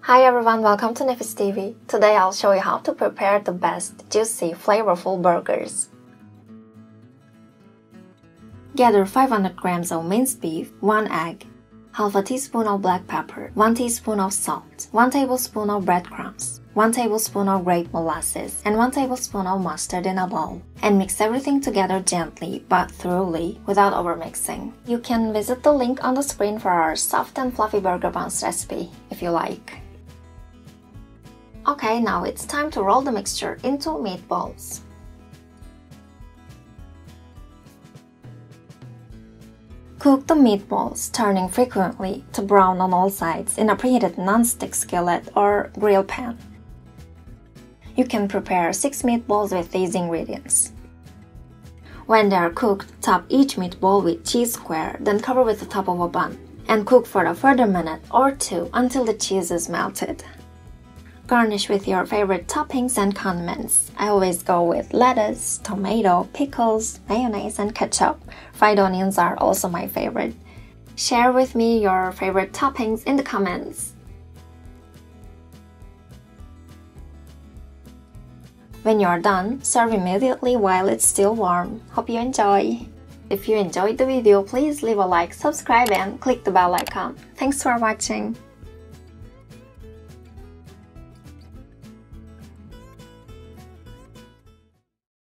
Hi everyone, welcome to Nifis TV. Today I'll show you how to prepare the best, juicy, flavorful burgers. Gather 500 grams of minced beef, 1 egg, half a teaspoon of black pepper, 1 teaspoon of salt, 1 tablespoon of breadcrumbs, 1 tablespoon of grape molasses, and 1 tablespoon of mustard in a bowl. And mix everything together gently but thoroughly without overmixing. You can visit the link on the screen for our soft and fluffy burger buns recipe if you like. Okay, now it's time to roll the mixture into meatballs. Cook the meatballs, turning frequently to brown on all sides in a preheated nonstick skillet or grill pan. You can prepare 6 meatballs with these ingredients. When they are cooked, top each meatball with cheese square, then cover with the top of a bun, and cook for a further minute or 2 until the cheese is melted. Garnish with your favorite toppings and condiments. I always go with lettuce, tomato, pickles, mayonnaise, and ketchup. Fried onions are also my favorite. Share with me your favorite toppings in the comments. When you're done, serve immediately while it's still warm. Hope you enjoy! If you enjoyed the video, please leave a like, subscribe, and click the bell icon. Thanks for watching!